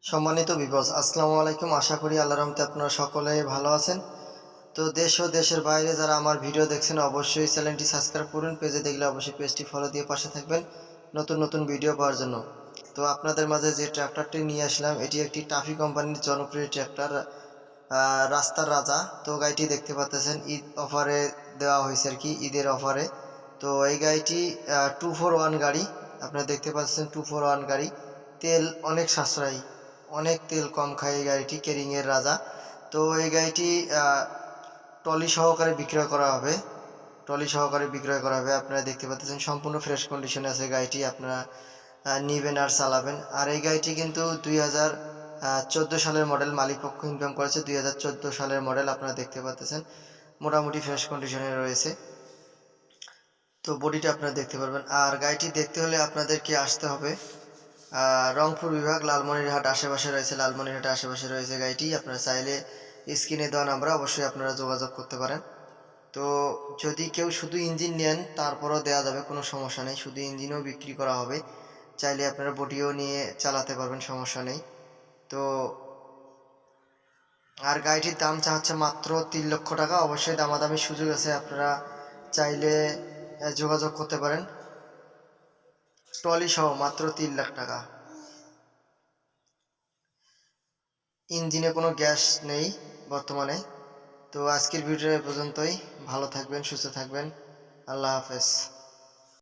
সম্মানিত ভিউয়ার্স, আসসালামু আলাইকুম। আশা করি আল্লাহর রহমতে আপনারা সকলে ভালো আছেন। তো দেশ ও দেশের বাইরে যারা আমার ভিডিও দেখছেন অবশ্যই চ্যানেলটি সাবস্ক্রাইব করুন। পেজে দেখলে অবশ্যই পেজটি ফলো দিয়ে পাশে থাকবেন নতুন নতুন ভিডিও পাওয়ার জন্য। তো আপনাদের মাঝে যে ট্র্যাক্টরটি নিয়ে আসলাম এটি একটি টাফি কোম্পানির জনপ্রিয় ট্র্যাক্টর, রাস্তার রাজা। তো গাড়িটি দেখতে পাচ্ছেন ঈদ অফারে দেওয়া হয়েছে আর কি, ঈদের অফারে। তো এই গাড়িটি 241 গাড়ি, আপনারা দেখতে পাচ্ছেন 241 গাড়ি। তেল অনেক সাশ্রয়ী, অনেক তেল কম খায় এই গাড়িটি, কেরিংয়ের রাজা। তো এই গাড়িটি ট্রলি সহকারে বিক্রয় করা হবে, আপনারা দেখতে পাচ্ছেন সম্পূর্ণ ফ্রেশ কন্ডিশনে আছে গাড়িটি। আপনারা নিবেন আর চালাবেন। আর এই গাড়িটি কিন্তু 2014 সালের মডেল, মালিক পক্ষ ইনকাম করেছে 2014 সালের মডেল। আপনারা দেখতে পাচ্ছেন মোটামুটি ফ্রেশ কন্ডিশনে রয়েছে। তো বডিটা আপনারা দেখতে পারবেন। আর গাড়িটি দেখতে হলে আপনাদেরকে আসতে হবে রংপুর বিভাগ, লালমনিরহাট আশেপাশে রয়েছে গাড়িটি। আপনারা চাইলে স্ক্রিনে দেওয়া নাম্বারে অবশ্যই আপনারা যোগাযোগ করতে পারেন। তো যদি কেউ শুধু ইঞ্জিন নেন তারপরও দেওয়া যাবে, কোনো সমস্যা নেই, শুধু ইঞ্জিনও বিক্রি করা হবে। চাইলে আপনারা বডিও নিয়ে চালাতে পারবেন, সমস্যা নেই। তো আর গাড়িটির দাম চাচ্ছে মাত্র 3 লক্ষ টাকা। অবশ্যই দামাদামির সুযোগ আছে, আপনারা চাইলে যোগাযোগ করতে পারেন। ট্রলি সহ মাত্র 3 লাখ টাকা। ইঞ্জিনে কোনো গ্যাস নেই বর্তমানে। তো আজকের ভিডিও এ পর্যন্তই। ভালো থাকবেন, সুস্থ থাকবেন। আল্লাহ হাফেজ।